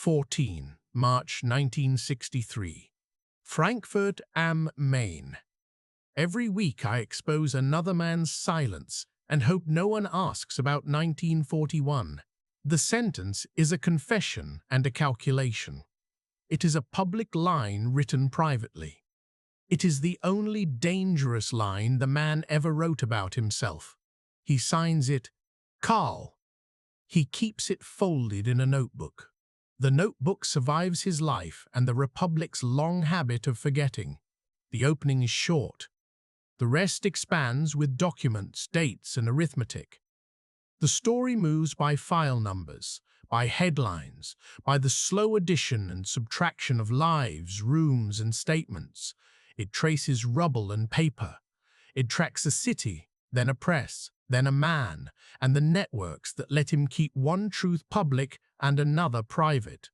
14 March 1963. Frankfurt am Main. Every week I expose another man's silence and hope no one asks about 1941. The sentence is a confession and a calculation. It is a public line written privately. It is the only dangerous line the man ever wrote about himself. He signs it, Karl. He keeps it folded in a notebook. The notebook survives his life and the Republic's long habit of forgetting. The opening is short. The rest expands with documents, dates, and arithmetic. The story moves by file numbers, by headlines, by the slow addition and subtraction of lives, rooms, and statements. It traces rubble and paper. It tracks a city, then a press, then a man, and the networks that let him keep one truth public and another private.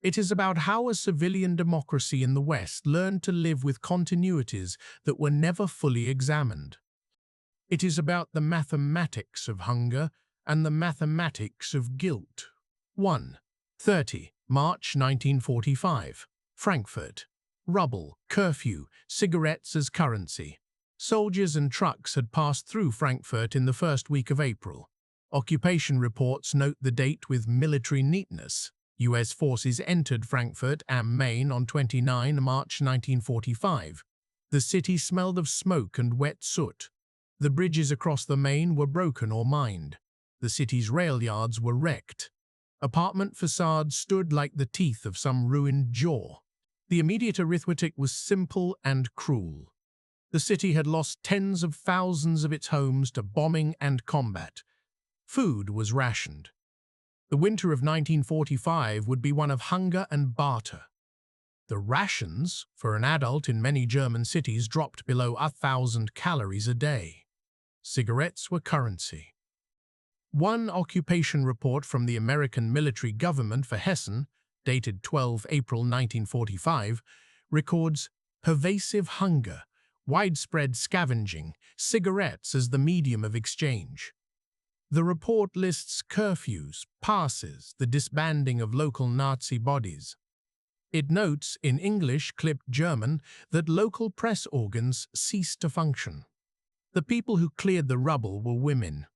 It is about how a civilian democracy in the West learned to live with continuities that were never fully examined. It is about the mathematics of hunger and the mathematics of guilt. 30 March 1945. Frankfurt. Rubble, curfew, cigarettes as currency. Soldiers and trucks had passed through Frankfurt in the first week of April. Occupation reports note the date with military neatness. U.S. forces entered Frankfurt am Main on 29 March 1945. The city smelled of smoke and wet soot. The bridges across the Main were broken or mined. The city's rail yards were wrecked. Apartment facades stood like the teeth of some ruined jaw. The immediate arithmetic was simple and cruel. The city had lost tens of thousands of its homes to bombing and combat. Food was rationed. The winter of 1945 would be one of hunger and barter. The rations for an adult in many German cities dropped below 1,000 calories a day. Cigarettes were currency. One occupation report from the American military government for Hessen, dated 12 April 1945, records pervasive hunger, widespread scavenging, cigarettes as the medium of exchange. The report lists curfews, passes, the disbanding of local Nazi bodies. It notes, in English-clipped German, that local press organs ceased to function. The people who cleared the rubble were women.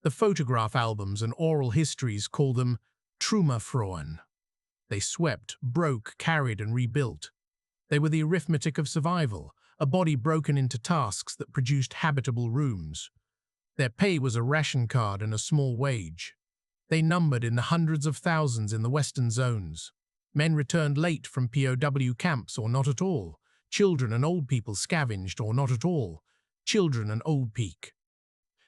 The photograph albums and oral histories call them Trümmerfrauen. They swept, broke, carried, and rebuilt. They were the arithmetic of survival, a body broken into tasks that produced habitable rooms. Their pay was a ration card and a small wage. They numbered in the hundreds of thousands in the western zones. Men returned late from POW camps or not at all. Children and old people scavenged or not at all. Children and old peak.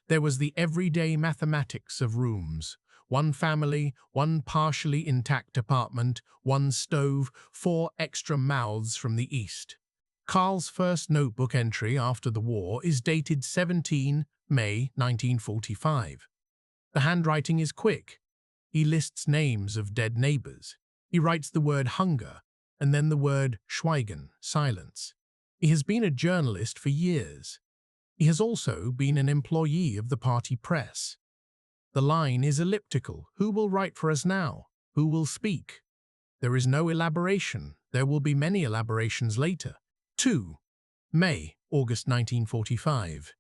There was the everyday mathematics of rooms. One family, one partially intact apartment, one stove, 4 extra mouths from the east. Karl's first notebook entry after the war is dated 17 May 1945. The handwriting is quick. He lists names of dead neighbors. He writes the word hunger and then the word schweigen, silence. He has been a journalist for years. He has also been an employee of the party press. The line is elliptical. Who will write for us now? Who will speak? There is no elaboration. There will be many elaborations later. 2 May, August 1945.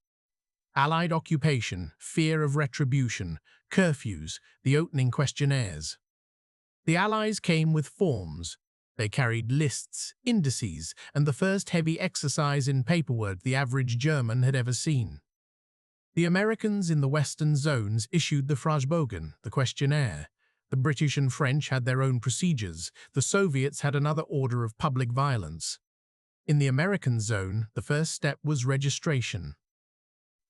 Allied occupation, fear of retribution, curfews, the opening questionnaires. The Allies came with forms. They carried lists, indices, and the first heavy exercise in paperwork the average German had ever seen. The Americans in the western zones issued the Fragebogen, the questionnaire. The British and French had their own procedures. The Soviets had another order of public violence. In the American zone, the first step was registration.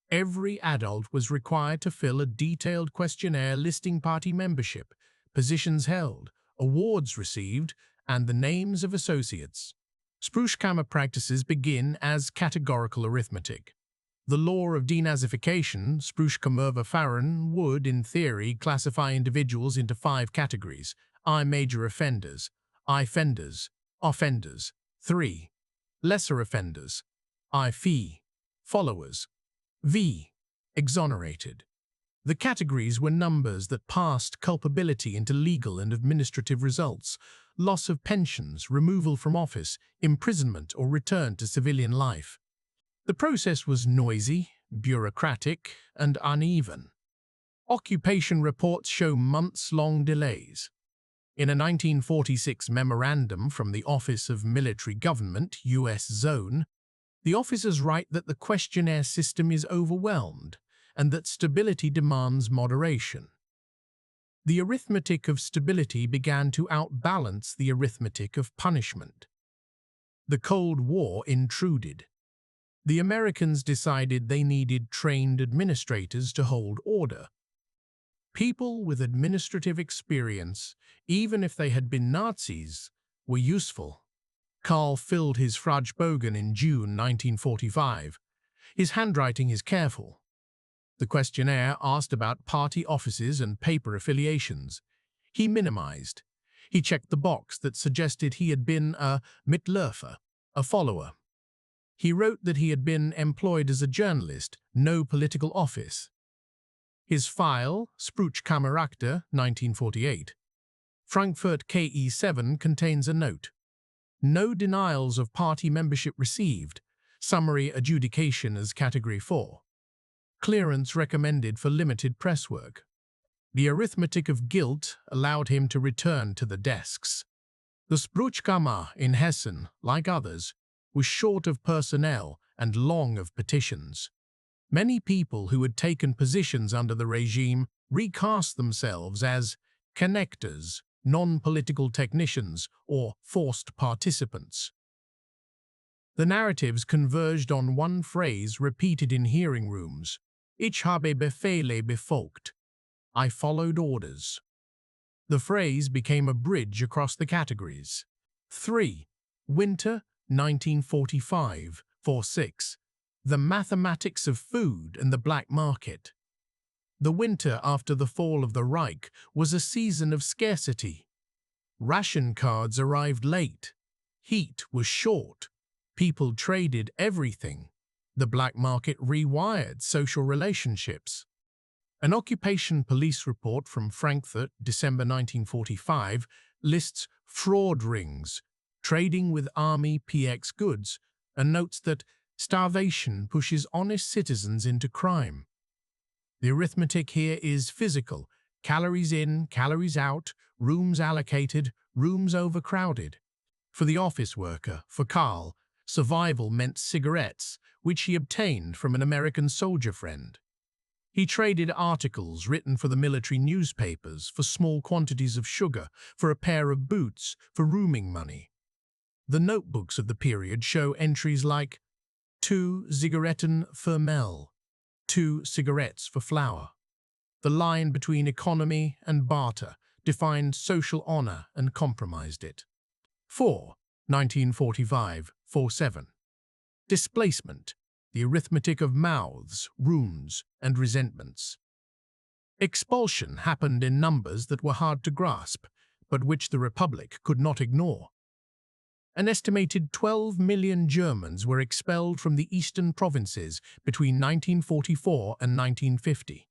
Every adult was required to fill a detailed questionnaire listing party membership, positions held, awards received, and the names of associates. Spruchkammer practices begin as categorical arithmetic. The law of denazification, Spruchkammerverfahren, would, in theory, classify individuals into 5 categories: I major offenders, I offenders, offenders, 3 lesser offenders, I fee, followers, v exonerated. The categories were numbers that passed culpability into legal and administrative results: loss of pensions, removal from office, imprisonment, or return to civilian life. The process was noisy, bureaucratic, and uneven. Occupation reports show months-long delays. In a 1946 memorandum from the Office of Military Government, U.S. Zone, the officers write that the questionnaire system is overwhelmed and that stability demands moderation. The arithmetic of stability began to outbalance the arithmetic of punishment. The Cold War intruded. The Americans decided they needed trained administrators to hold order. People with administrative experience, even if they had been Nazis, were useful. Karl filled his Fragebogen in June 1945. His handwriting is careful. The questionnaire asked about party offices and paper affiliations. He minimized. He checked the box that suggested he had been a Mitläufer, a follower. He wrote that he had been employed as a journalist, no political office. His file, Spruchkammerakte, 1948. Frankfurt KE7 contains a note. No denials of party membership received. Summary adjudication as Category 4. Clearance recommended for limited press work. The arithmetic of guilt allowed him to return to the desks. The Spruchkammer in Hessen, like others, was short of personnel and long of petitions. Many people who had taken positions under the regime recast themselves as connectors, non-political technicians, or forced participants. The narratives converged on one phrase repeated in hearing rooms: Ich habe Befehle befolgt. I followed orders. The phrase became a bridge across the categories. 3. Winter, 1945-46. The mathematics of food and the black market. The winter after the fall of the Reich was a season of scarcity. Ration cards arrived late. Heat was short. People traded everything. The black market rewired social relationships. An occupation police report from Frankfurt, December 1945, lists fraud rings, trading with army PX goods, and notes that starvation pushes honest citizens into crime. The arithmetic here is physical: calories in, calories out, rooms allocated, rooms overcrowded. For the office worker, for Karl, survival meant cigarettes, which he obtained from an American soldier friend. He traded articles written for the military newspapers for small quantities of sugar, for a pair of boots, for rooming money. The notebooks of the period show entries like 2 Zigaretten für Mehl, 2 cigarettes for flour. The line between economy and barter defined social honor and compromised it. 4. 1945-47. Displacement, the arithmetic of mouths, wounds, and resentments. Expulsion happened in numbers that were hard to grasp, but which the Republic could not ignore. An estimated 12 million Germans were expelled from the eastern provinces between 1944 and 1950.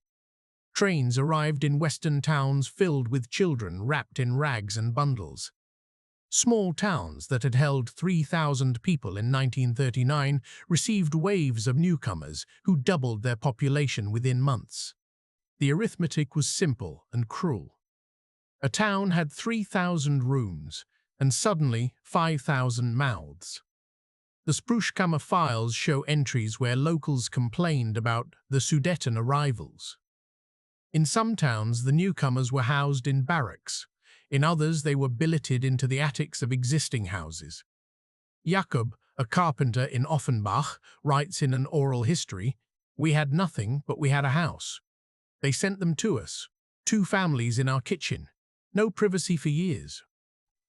Trains arrived in western towns filled with children wrapped in rags and bundles. Small towns that had held 3,000 people in 1939 received waves of newcomers who doubled their population within months. The arithmetic was simple and cruel. A town had 3,000 rooms, and suddenly 5,000 mouths. The Spruchkammer files show entries where locals complained about the Sudeten arrivals. In some towns, the newcomers were housed in barracks. In others, they were billeted into the attics of existing houses. Jakob, a carpenter in Offenbach, writes in an oral history, "We had nothing, but we had a house. They sent them to us, 2 families in our kitchen, no privacy for years."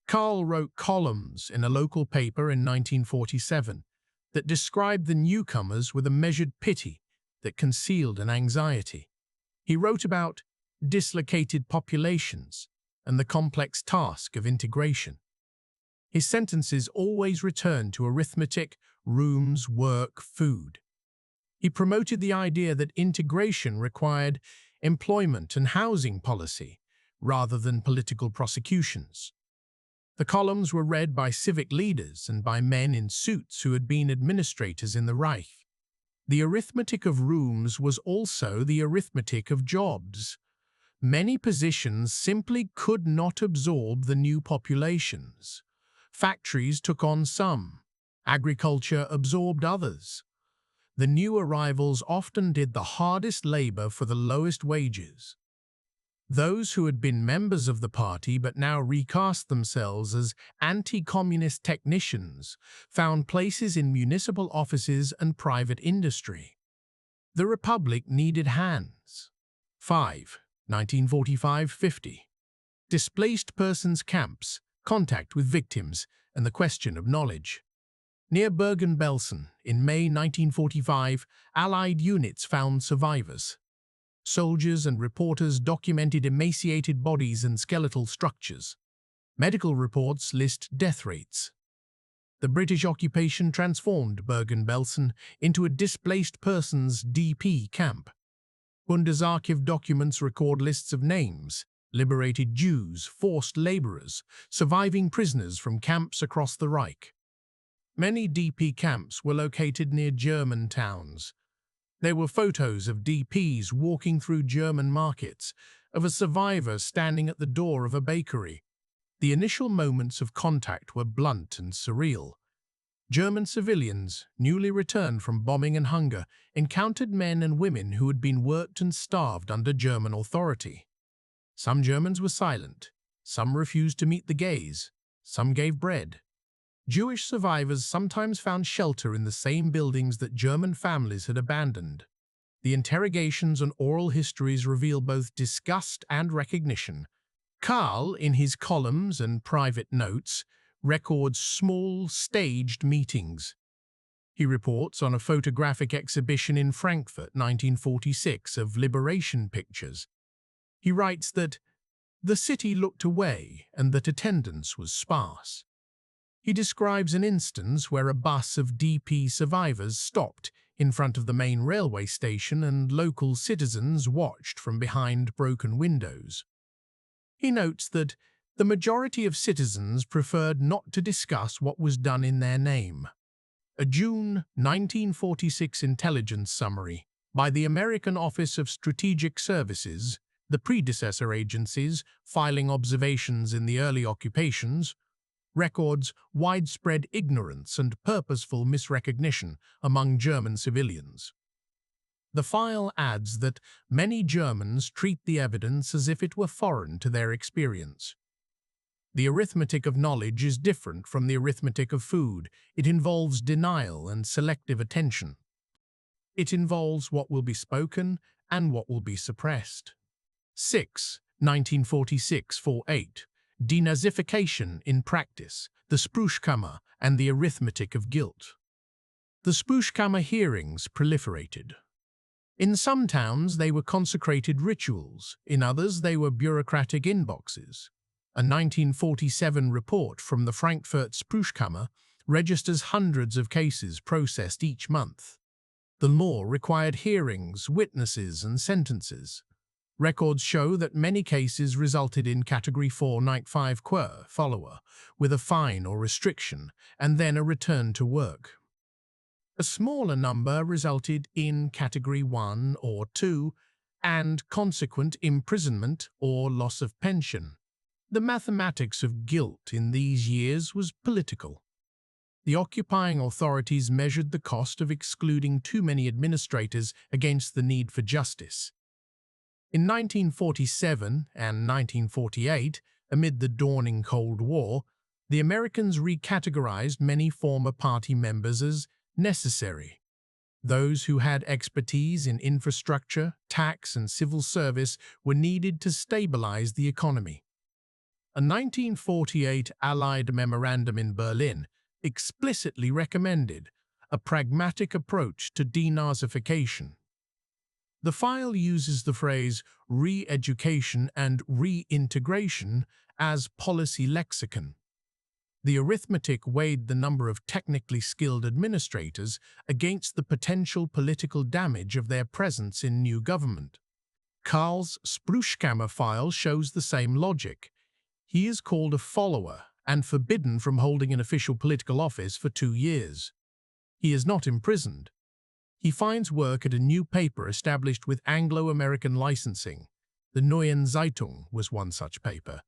Karl wrote columns in a local paper in 1947 that described the newcomers with a measured pity that concealed an anxiety. He wrote about dislocated populations and the complex task of integration. His sentences always returned to arithmetic, rooms, work, food. He promoted the idea that integration required employment and housing policy, rather than political prosecutions. The columns were read by civic leaders and by men in suits who had been administrators in the Reich. The arithmetic of rooms was also the arithmetic of jobs. Many positions simply could not absorb the new populations. Factories took on some. Agriculture absorbed others. The new arrivals often did the hardest labor for the lowest wages. Those who had been members of the party but now recast themselves as anti-communist technicians found places in municipal offices and private industry. The Republic needed hands. 5. 1945-50. Displaced persons camps, contact with victims, and the question of knowledge. Near Bergen-Belsen, in May 1945, Allied units found survivors. Soldiers and reporters documented emaciated bodies and skeletal structures. Medical reports list death rates. The British occupation transformed Bergen-Belsen into a displaced persons DP camp. Bundesarchiv documents record lists of names, liberated Jews, forced laborers, surviving prisoners from camps across the Reich. Many DP camps were located near German towns. There were photos of DPs walking through German markets, of a survivor standing at the door of a bakery. The initial moments of contact were blunt and surreal. German civilians, newly returned from bombing and hunger, encountered men and women who had been worked and starved under German authority. Some Germans were silent, some refused to meet the gaze, some gave bread. Jewish survivors sometimes found shelter in the same buildings that German families had abandoned. The interrogations and oral histories reveal both disgust and recognition. Karl, in his columns and private notes, records small, staged meetings. He reports on a photographic exhibition in Frankfurt, 1946, of liberation pictures. He writes that the city looked away and that attendance was sparse. He describes an instance where a bus of DP survivors stopped in front of the main railway station and local citizens watched from behind broken windows. He notes that the majority of citizens preferred not to discuss what was done in their name. A June 1946 intelligence summary by the American Office of Strategic Services, the predecessor agencies filing observations in the early occupations, records widespread ignorance and purposeful misrecognition among German civilians. The file adds that many Germans treat the evidence as if it were foreign to their experience. The arithmetic of knowledge is different from the arithmetic of food. It involves denial and selective attention. It involves what will be spoken and what will be suppressed. 6. 1946-48. Denazification in practice, the Sprüchkammer and the arithmetic of guilt. The Sprüchkammer hearings proliferated. In some towns they were consecrated rituals, in others they were bureaucratic inboxes. A 1947 report from the Frankfurt Sprüchkammer registers hundreds of cases processed each month. The law required hearings, witnesses, and sentences. Records show that many cases resulted in Category 4 Night 5 Quer follower, with a fine or restriction, and then a return to work. A smaller number resulted in Category 1 or 2, and consequent imprisonment or loss of pension. The mathematics of guilt in these years was political. The occupying authorities measured the cost of excluding too many administrators against the need for justice. In 1947 and 1948, amid the dawning Cold War, the Americans recategorized many former party members as necessary. Those who had expertise in infrastructure, tax, and civil service were needed to stabilize the economy. A 1948 Allied memorandum in Berlin explicitly recommended a pragmatic approach to denazification. The file uses the phrase re-education and reintegration as policy lexicon. The arithmetic weighed the number of technically skilled administrators against the potential political damage of their presence in new government. Karl's Spruchkammer file shows the same logic. He is called a follower and forbidden from holding an official political office for 2 years. He is not imprisoned. He finds work at a new paper established with Anglo-American licensing. The Neuen Zeitung was one such paper,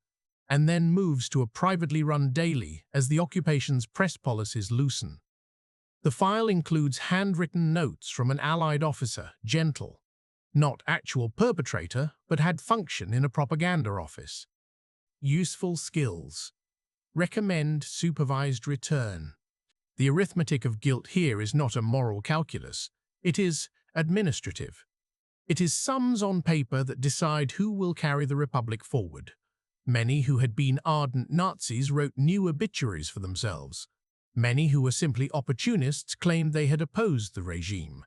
and then moves to a privately run daily as the occupation's press policies loosen. The file includes handwritten notes from an Allied officer, Gentle, not actual perpetrator, but had function in a propaganda office. Useful skills. Recommend supervised return. The arithmetic of guilt here is not a moral calculus. It is administrative. It is sums on paper that decide who will carry the Republic forward. Many who had been ardent Nazis wrote new obituaries for themselves. Many who were simply opportunists claimed they had opposed the regime.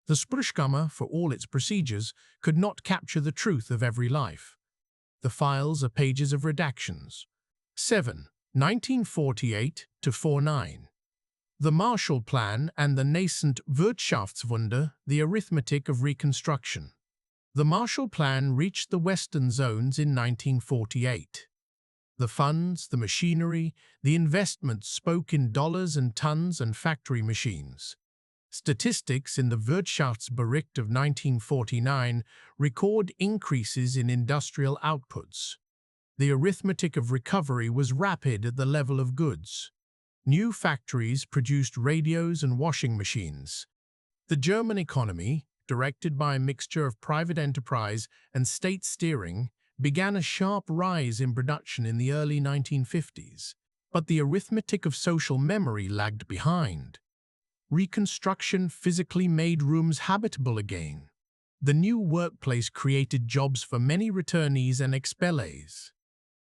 The Spruchkammer, for all its procedures, could not capture the truth of every life. The files are pages of redactions. 7. 1948–49. The Marshall Plan and the nascent Wirtschaftswunder, the arithmetic of reconstruction. The Marshall Plan reached the Western zones in 1948. The funds, the machinery, the investments spoke in dollars and tons and factory machines. Statistics in the Wirtschaftsbericht of 1949 record increases in industrial outputs. The arithmetic of recovery was rapid at the level of goods. New factories produced radios and washing machines. The German economy, directed by a mixture of private enterprise and state steering, began a sharp rise in production in the early 1950s. But the arithmetic of social memory lagged behind. Reconstruction physically made rooms habitable again. The new workplace created jobs for many returnees and expellees.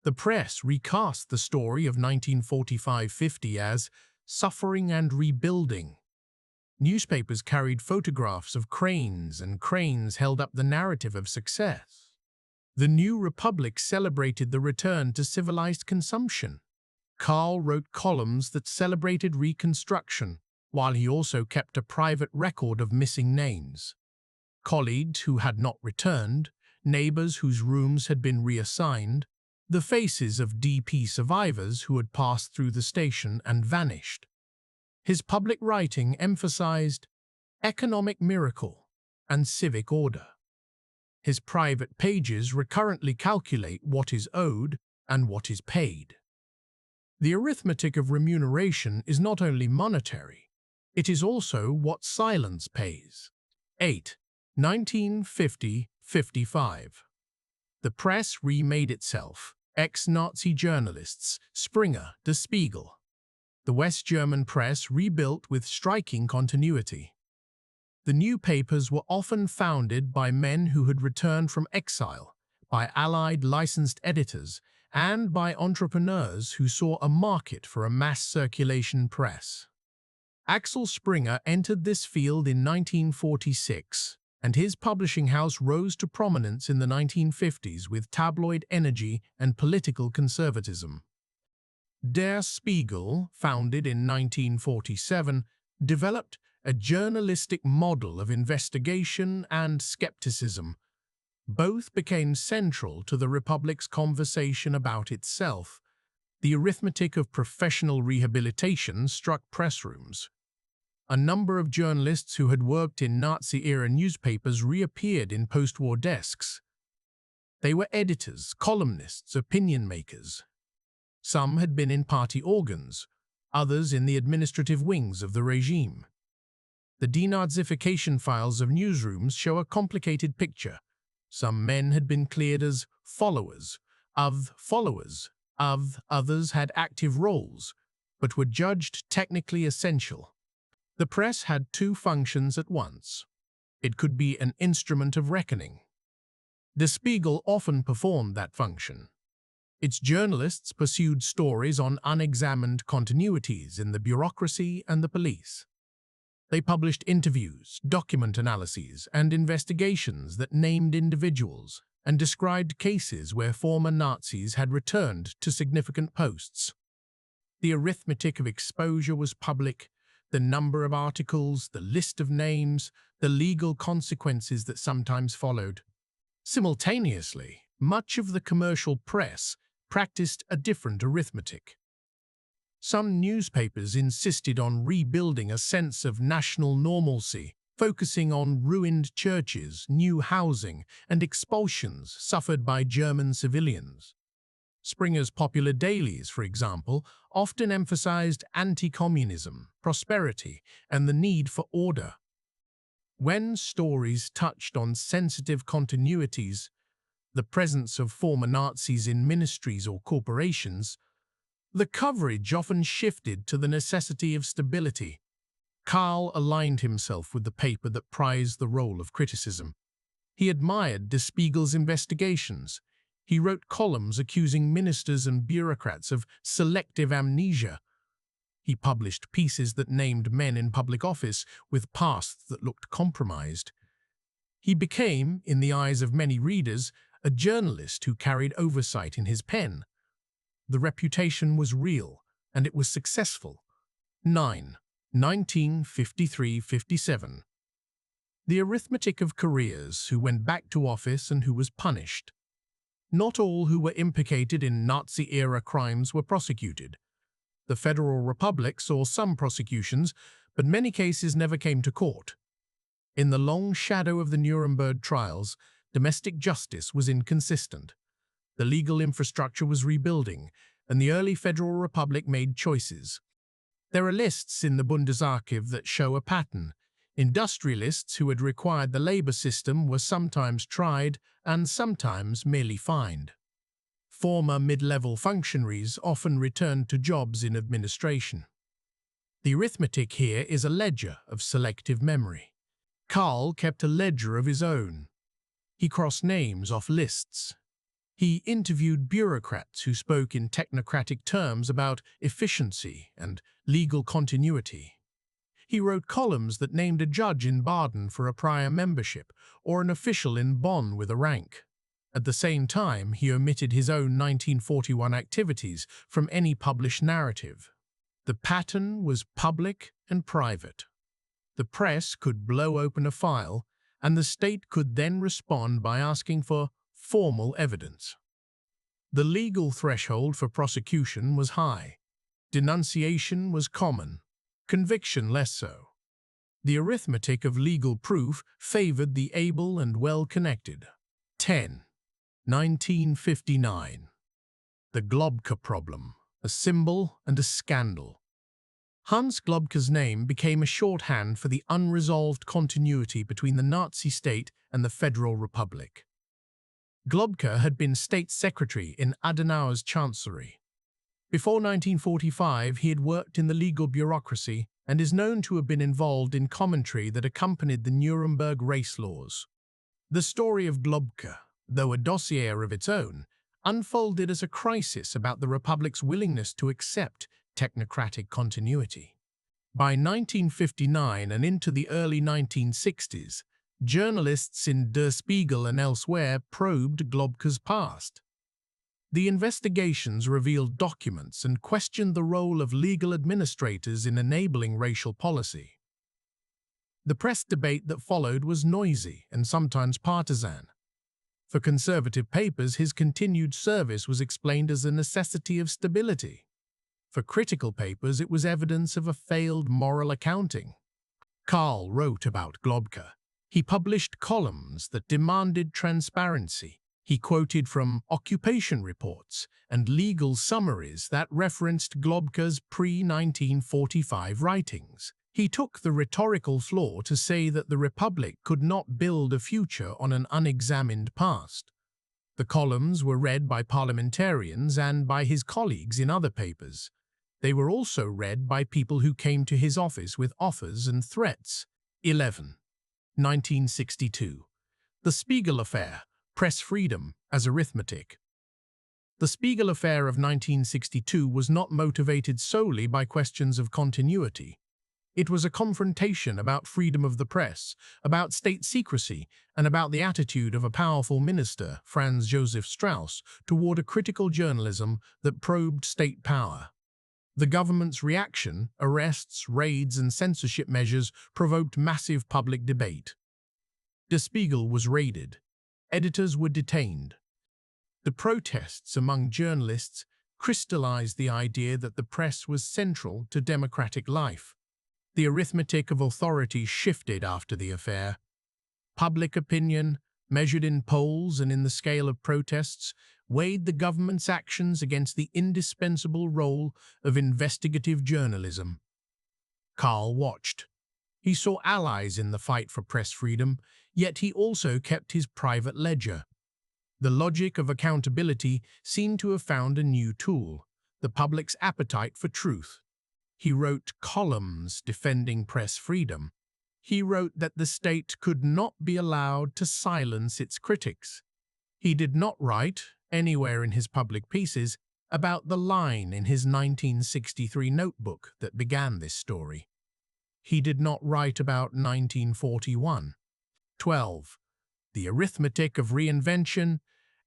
The press recast the story of 1945–50 as suffering and rebuilding. Newspapers carried photographs of cranes, and cranes held up the narrative of success. The new republic celebrated the return to civilized consumption. Karl wrote columns that celebrated reconstruction, while he also kept a private record of missing names. Colleagues who had not returned, neighbors whose rooms had been reassigned, the faces of DP survivors who had passed through the station and vanished. His public writing emphasized economic miracle and civic order. His private pages recurrently calculate what is owed and what is paid. The arithmetic of remuneration is not only monetary, it is also what silence pays. 8. 1950–55. The press remade itself. Ex-Nazi journalists, Springer, Der Spiegel. The West German press rebuilt with striking continuity. The new papers were often founded by men who had returned from exile, by Allied licensed editors, and by entrepreneurs who saw a market for a mass circulation press. Axel Springer entered this field in 1946, and his publishing house rose to prominence in the 1950s with tabloid energy and political conservatism. Der Spiegel, founded in 1947, developed a journalistic model of investigation and skepticism. Both became central to the Republic's conversation about itself. The arithmetic of professional rehabilitation struck press rooms. A number of journalists who had worked in Nazi-era newspapers reappeared in post-war desks. They were editors, columnists, opinion makers. Some had been in party organs, others in the administrative wings of the regime. The denazification files of newsrooms show a complicated picture. Some men had been cleared as followers, others had active roles, but were judged technically essential. The press had two functions at once. It could be an instrument of reckoning. Der Spiegel often performed that function. Its journalists pursued stories on unexamined continuities in the bureaucracy and the police. They published interviews, document analyses, and investigations that named individuals and described cases where former Nazis had returned to significant posts. The arithmetic of exposure was public. The number of articles, the list of names, the legal consequences that sometimes followed. Simultaneously, much of the commercial press practiced a different arithmetic. Some newspapers insisted on rebuilding a sense of national normalcy, focusing on ruined churches, new housing, and expulsions suffered by German civilians. Springer's popular dailies, for example, often emphasized anti-communism, prosperity, and the need for order. When stories touched on sensitive continuities, the presence of former Nazis in ministries or corporations, the coverage often shifted to the necessity of stability. Karl aligned himself with the paper that prized the role of criticism. He admired Der Spiegel's investigations. He wrote columns accusing ministers and bureaucrats of selective amnesia. He published pieces that named men in public office with pasts that looked compromised. He became, in the eyes of many readers, a journalist who carried oversight in his pen. The reputation was real, and it was successful. 9. 1953–57. The arithmetic of careers, who went back to office and who was punished. Not all who were implicated in Nazi-era crimes were prosecuted. The Federal Republic saw some prosecutions, but many cases never came to court. In the long shadow of the Nuremberg trials, domestic justice was inconsistent. The legal infrastructure was rebuilding, and the early Federal Republic made choices. There are lists in the Bundesarchiv that show a pattern. Industrialists who had required the labor system were sometimes tried and sometimes merely fined. Former mid-level functionaries often returned to jobs in administration. The arithmetic here is a ledger of selective memory. Karl kept a ledger of his own. He crossed names off lists. He interviewed bureaucrats who spoke in technocratic terms about efficiency and legal continuity. He wrote columns that named a judge in Baden for a prior membership or an official in Bonn with a rank. At the same time, he omitted his own 1941 activities from any published narrative. The pattern was public and private. The press could blow open a file, and the state could then respond by asking for formal evidence. The legal threshold for prosecution was high. Denunciation was common, conviction less so. The arithmetic of legal proof favored the able and well-connected. 10. 1959. The Globke problem, a symbol and a scandal. Hans Globke's name became a shorthand for the unresolved continuity between the Nazi state and the Federal Republic. Globke had been state secretary in Adenauer's chancellery. Before 1945, he had worked in the legal bureaucracy and is known to have been involved in commentary that accompanied the Nuremberg race laws. The story of Globke, though a dossier of its own, unfolded as a crisis about the Republic's willingness to accept technocratic continuity. By 1959 and into the early 1960s, journalists in Der Spiegel and elsewhere probed Globke's past. The investigations revealed documents and questioned the role of legal administrators in enabling racial policy. The press debate that followed was noisy and sometimes partisan. For conservative papers, his continued service was explained as a necessity of stability. For critical papers, it was evidence of a failed moral accounting. Karl wrote about Globke. He published columns that demanded transparency. He quoted from occupation reports and legal summaries that referenced Globke's pre-1945 writings. He took the rhetorical flaw to say that the Republic could not build a future on an unexamined past. The columns were read by parliamentarians and by his colleagues in other papers. They were also read by people who came to his office with offers and threats. 11. 1962. The Spiegel Affair, Press Freedom as Arithmetic. The Spiegel Affair of 1962 was not motivated solely by questions of continuity. It was a confrontation about freedom of the press, about state secrecy, and about the attitude of a powerful minister, Franz Josef Strauss, toward a critical journalism that probed state power. The government's reaction, arrests, raids, and censorship measures provoked massive public debate. Der Spiegel was raided. Editors were detained. The protests among journalists crystallized the idea that the press was central to democratic life. The arithmetic of authority shifted after the affair. Public opinion, measured in polls and in the scale of protests, weighed the government's actions against the indispensable role of investigative journalism. Karl watched. He saw allies in the fight for press freedom, yet he also kept his private ledger. The logic of accountability seemed to have found a new tool: the public's appetite for truth. He wrote columns defending press freedom. He wrote that the state could not be allowed to silence its critics. He did not write, anywhere in his public pieces, about the line in his 1963 notebook that began this story. He did not write about 1941. 12. The arithmetic of reinvention,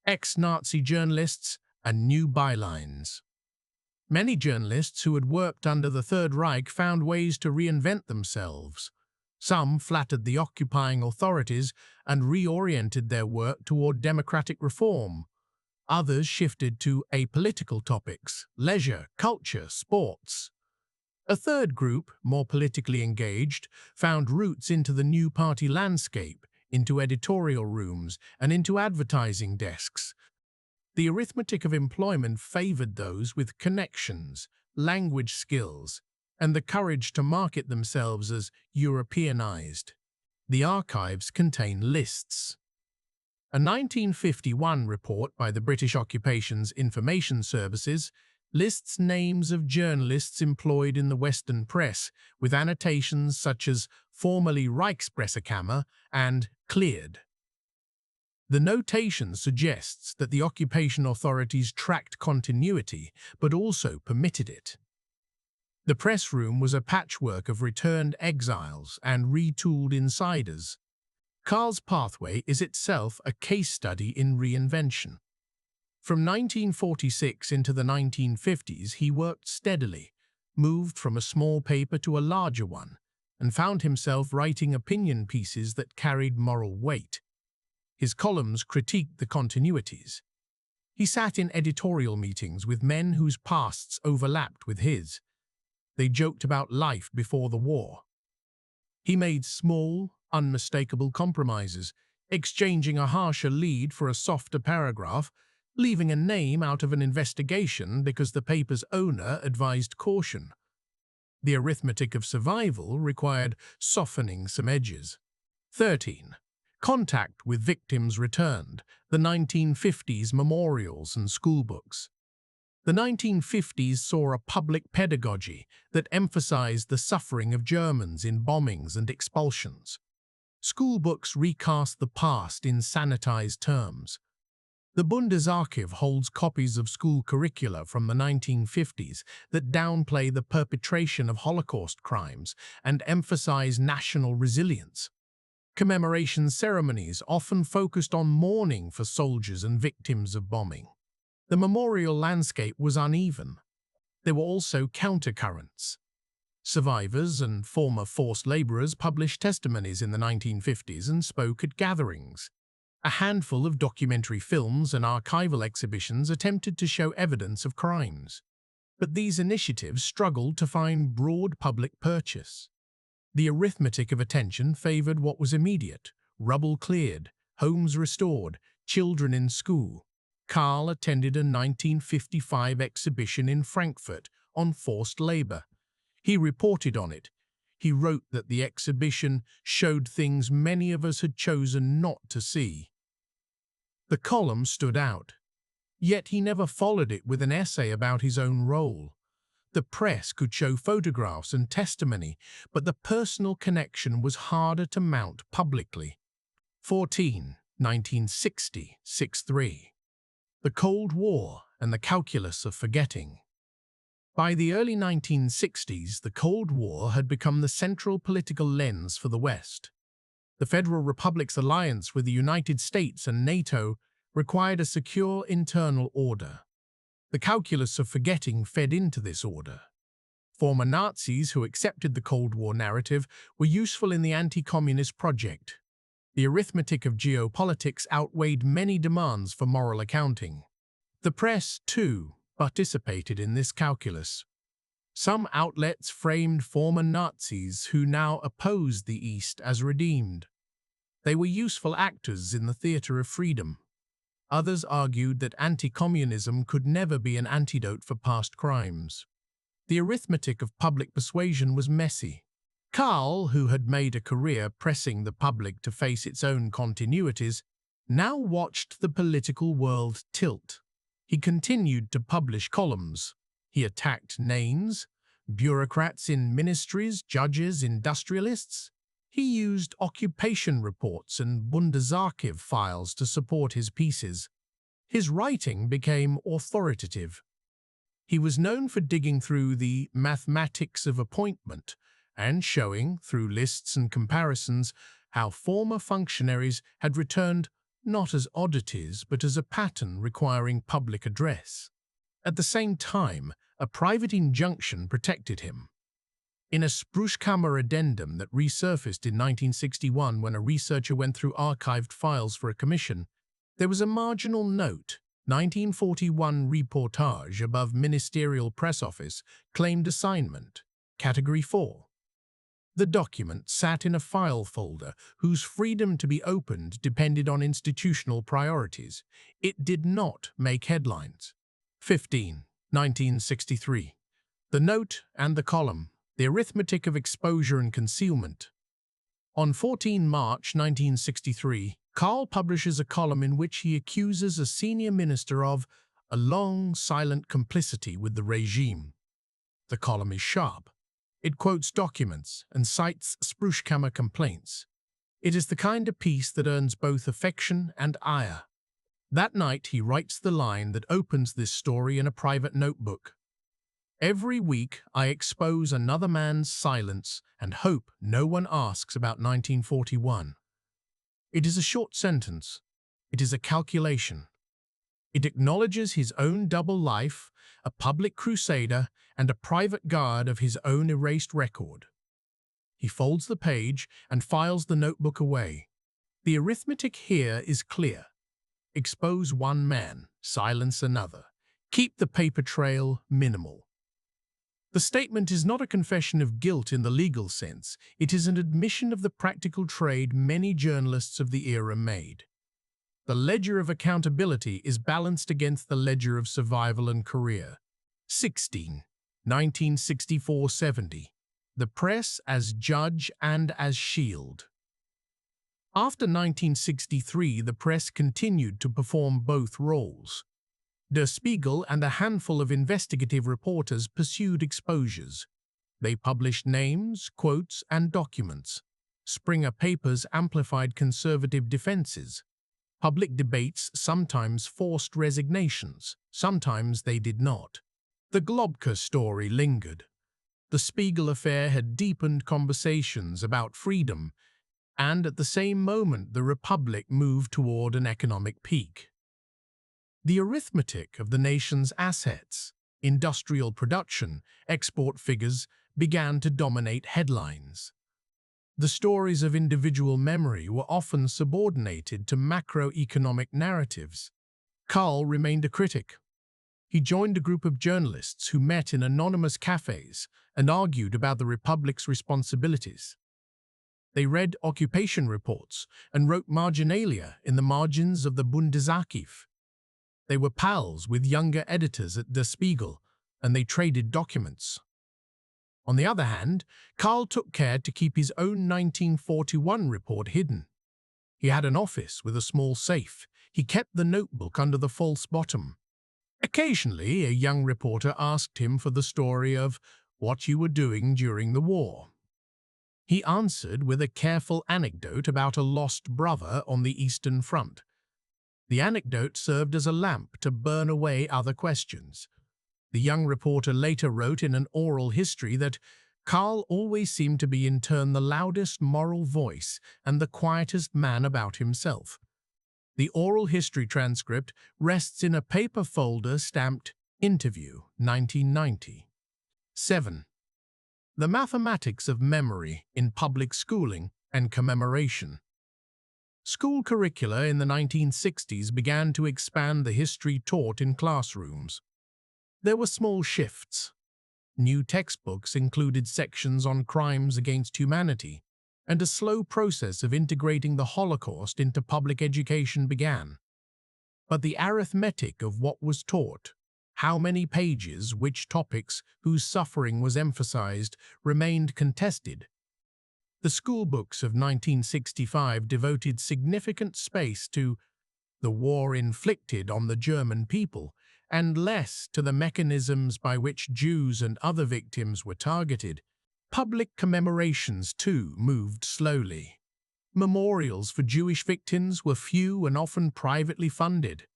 ex-Nazi journalists, and new bylines. Many journalists who had worked under the Third Reich found ways to reinvent themselves. Some flattered the occupying authorities and reoriented their work toward democratic reform. Others shifted to apolitical topics: leisure, culture, sports. A third group, more politically engaged, found roots into the new party landscape, into editorial rooms, and into advertising desks. The arithmetic of employment favored those with connections, language skills, and the courage to market themselves as Europeanized. The archives contain lists. A 1951 report by the British Occupations Information Services lists names of journalists employed in the Western press, with annotations such as formerly Reichspressekammer and cleared. The notation suggests that the occupation authorities tracked continuity, but also permitted it. The press room was a patchwork of returned exiles and retooled insiders. Karl's pathway is itself a case study in reinvention. From 1946 into the 1950s, he worked steadily, moved from a small paper to a larger one, and found himself writing opinion pieces that carried moral weight. His columns critiqued the continuities. He sat in editorial meetings with men whose pasts overlapped with his. They joked about life before the war. He made small, unmistakable compromises, exchanging a harsher lead for a softer paragraph, leaving a name out of an investigation because the paper's owner advised caution. The arithmetic of survival required softening some edges. 13. Contact with victims returned, the 1950s memorials and schoolbooks. The 1950s saw a public pedagogy that emphasized the suffering of Germans in bombings and expulsions. Schoolbooks recast the past in sanitized terms. The Bundesarchiv holds copies of school curricula from the 1950s that downplay the perpetration of Holocaust crimes and emphasize national resilience. Commemoration ceremonies often focused on mourning for soldiers and victims of bombing. The memorial landscape was uneven. There were also countercurrents. Survivors and former forced laborers published testimonies in the 1950s and spoke at gatherings. A handful of documentary films and archival exhibitions attempted to show evidence of crimes. But these initiatives struggled to find broad public purchase. The arithmetic of attention favored what was immediate: rubble cleared, homes restored, children in school. Karl attended a 1955 exhibition in Frankfurt on forced labor. He reported on it. He wrote that the exhibition showed things many of us had chosen not to see. The column stood out. Yet he never followed it with an essay about his own role. The press could show photographs and testimony, but the personal connection was harder to mount publicly. 14. 1960, 6-3. The Cold War and the Calculus of Forgetting. By the early 1960s, the Cold War had become the central political lens for the West. The Federal Republic's alliance with the United States and NATO required a secure internal order. The calculus of forgetting fed into this order. Former Nazis who accepted the Cold War narrative were useful in the anti-communist project. The arithmetic of geopolitics outweighed many demands for moral accounting. The press, too, participated in this calculus. Some outlets framed former Nazis who now opposed the East as redeemed. They were useful actors in the theater of freedom. Others argued that anti-communism could never be an antidote for past crimes. The arithmetic of public persuasion was messy. Karl, who had made a career pressing the public to face its own continuities, now watched the political world tilt. He continued to publish columns. He attacked names, bureaucrats in ministries, judges, industrialists. He used occupation reports and Bundesarchiv files to support his pieces. His writing became authoritative. He was known for digging through the mathematics of appointment and showing, through lists and comparisons, how former functionaries had returned not as oddities but as a pattern requiring public address. At the same time, a private injunction protected him. In a Spruchkammer addendum that resurfaced in 1961 when a researcher went through archived files for a commission, there was a marginal note. 1941 reportage above Ministerial Press Office claimed assignment, Category 4. The document sat in a file folder whose freedom to be opened depended on institutional priorities. It did not make headlines. 15. 1963. The note and the column. The arithmetic of exposure and concealment. On 14 March 1963, Karl publishes a column in which he accuses a senior minister of a long, silent complicity with the regime. The column is sharp. It quotes documents and cites Spruchkammer complaints. It is the kind of piece that earns both affection and ire. That night he writes the line that opens this story in a private notebook. Every week I expose another man's silence and hope no one asks about 1941. It is a short sentence. It is a calculation. It acknowledges his own double life, a public crusader and a private guard of his own erased record. He folds the page and files the notebook away. The arithmetic here is clear. Expose one man, silence another. Keep the paper trail minimal. The statement is not a confession of guilt in the legal sense. It is an admission of the practical trade many journalists of the era made. The ledger of accountability is balanced against the ledger of survival and career. 16. 1964-70. The press as judge and as shield. After 1963, the press continued to perform both roles. Der Spiegel and a handful of investigative reporters pursued exposures. They published names, quotes, and documents. Springer papers amplified conservative defenses. Public debates sometimes forced resignations, sometimes they did not. The Globke story lingered. The Spiegel affair had deepened conversations about freedom, and at the same moment the Republic moved toward an economic peak. The arithmetic of the nation's assets, industrial production, export figures began to dominate headlines. The stories of individual memory were often subordinated to macroeconomic narratives. Karl remained a critic. He joined a group of journalists who met in anonymous cafes and argued about the Republic's responsibilities. They read occupation reports and wrote marginalia in the margins of the Bundesarchiv. They were pals with younger editors at Der Spiegel, and they traded documents. On the other hand, Karl took care to keep his own 1941 report hidden. He had an office with a small safe. He kept the notebook under the false bottom. Occasionally, a young reporter asked him for the story of what you were doing during the war. He answered with a careful anecdote about a lost brother on the Eastern Front. The anecdote served as a lamp to burn away other questions. The young reporter later wrote in an oral history that Karl always seemed to be in turn the loudest moral voice and the quietest man about himself. The oral history transcript rests in a paper folder stamped Interview, 1990. 7. The mathematics of memory in public schooling and commemoration. School curricula in the 1960s began to expand the history taught in classrooms. There were small shifts. New textbooks included sections on crimes against humanity, and a slow process of integrating the Holocaust into public education began. But the arithmetic of what was taught, how many pages, which topics, whose suffering was emphasized, remained contested. The school books of 1965 devoted significant space to the war inflicted on the German people, and less to the mechanisms by which Jews and other victims were targeted. Public commemorations, too, moved slowly. Memorials for Jewish victims were few and often privately funded.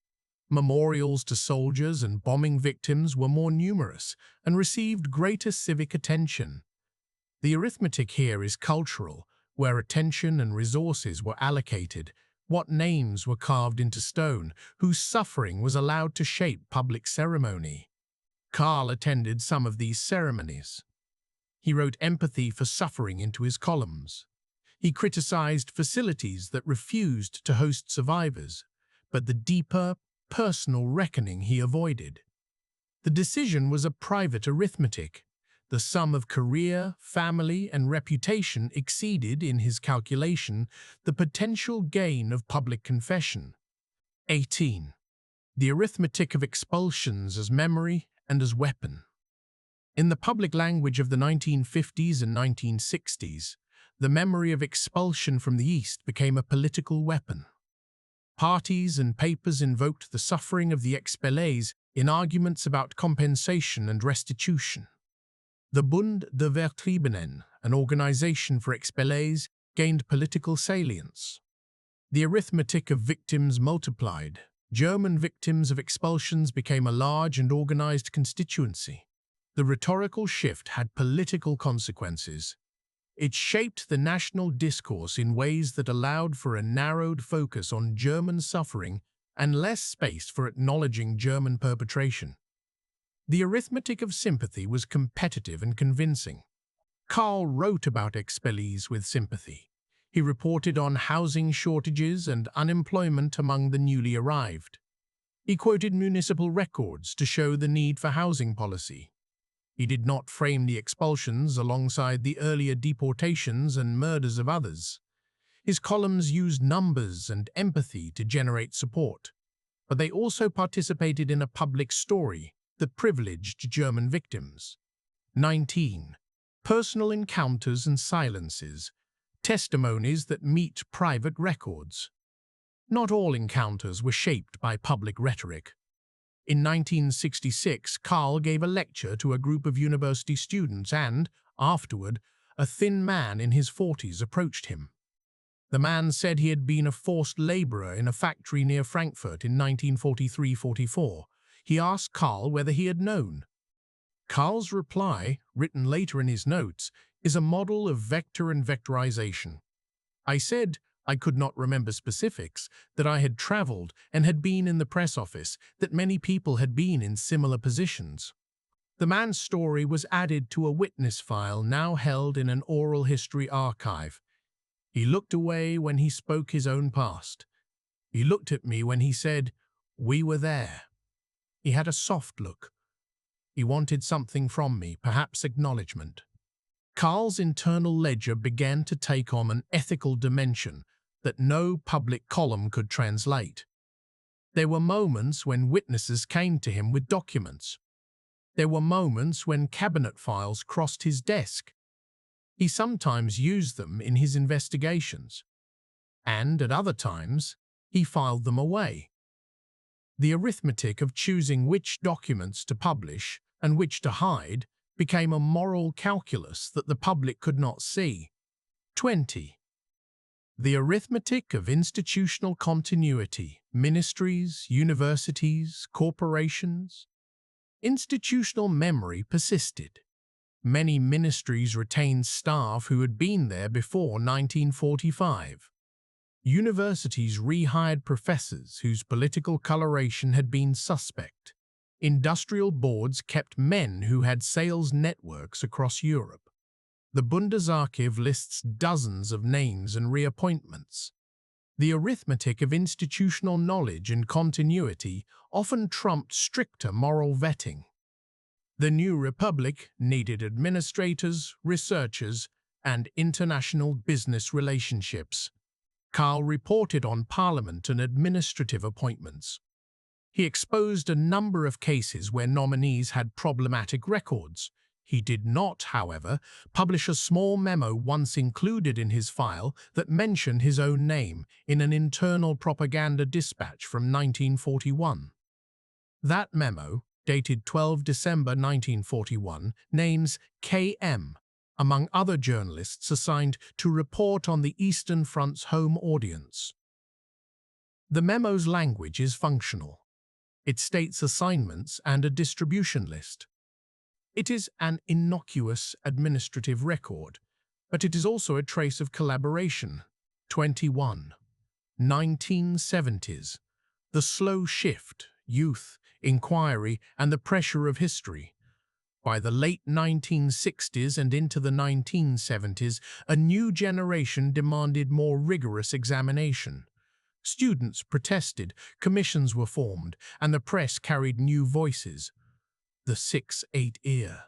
Memorials to soldiers and bombing victims were more numerous and received greater civic attention. The arithmetic here is cultural, where attention and resources were allocated, what names were carved into stone, whose suffering was allowed to shape public ceremony. Karl attended some of these ceremonies. He wrote empathy for suffering into his columns. He criticized facilities that refused to host survivors, but the deeper, personal reckoning he avoided. The decision was a private arithmetic. The sum of career, family, and reputation exceeded, in his calculation, the potential gain of public confession. 18. The arithmetic of expulsions as memory and as weapon. In the public language of the 1950s and 1960s, the memory of expulsion from the East became a political weapon. Parties and papers invoked the suffering of the expellés in arguments about compensation and restitution. The Bund der Vertriebenen, an organization for expellés, gained political salience. The arithmetic of victims multiplied. German victims of expulsions became a large and organized constituency. The rhetorical shift had political consequences. It shaped the national discourse in ways that allowed for a narrowed focus on German suffering and less space for acknowledging German perpetration. The arithmetic of sympathy was competitive and convincing. Karl wrote about expellees with sympathy. He reported on housing shortages and unemployment among the newly arrived. He quoted municipal records to show the need for housing policy. He did not frame the expulsions alongside the earlier deportations and murders of others. His columns used numbers and empathy to generate support, but they also participated in a public story that privileged German victims. 19. Personal encounters and silences, testimonies that meet private records. Not all encounters were shaped by public rhetoric. In 1966, Karl gave a lecture to a group of university students and, afterward, a thin man in his 40s approached him. The man said he had been a forced laborer in a factory near Frankfurt in 1943-44. He asked Karl whether he had known. Karl's reply, written later in his notes, is a model of vector and vectorization. I said I could not remember specifics, that I had traveled and had been in the press office, that many people had been in similar positions. The man's story was added to a witness file now held in an oral history archive. He looked away when he spoke his own past. He looked at me when he said, "We were there." He had a soft look. He wanted something from me, perhaps acknowledgement. Karl's internal ledger began to take on an ethical dimension that no public column could translate. There were moments when witnesses came to him with documents. There were moments when cabinet files crossed his desk. He sometimes used them in his investigations, and at other times, he filed them away. The arithmetic of choosing which documents to publish and which to hide became a moral calculus that the public could not see. 20. The arithmetic of institutional continuity, ministries, universities, corporations. Institutional memory persisted. Many ministries retained staff who had been there before 1945. Universities rehired professors whose political coloration had been suspect. Industrial boards kept men who had sales networks across Europe. The Bundesarchiv lists dozens of names and reappointments. The arithmetic of institutional knowledge and continuity often trumped stricter moral vetting. The new republic needed administrators, researchers, and international business relationships. Karl reported on parliament and administrative appointments. He exposed a number of cases where nominees had problematic records. He did not, however, publish a small memo once included in his file that mentioned his own name in an internal propaganda dispatch from 1941. That memo, dated 12 December 1941, names K.M. among other journalists assigned to report on the Eastern Front's home audience. The memo's language is functional. It states assignments and a distribution list. It is an innocuous administrative record, but it is also a trace of collaboration. 21. 1970s. The slow shift, youth, inquiry, and the pressure of history. By the late 1960s and into the 1970s, a new generation demanded more rigorous examination. Students protested, commissions were formed, and the press carried new voices. The 6-8 era.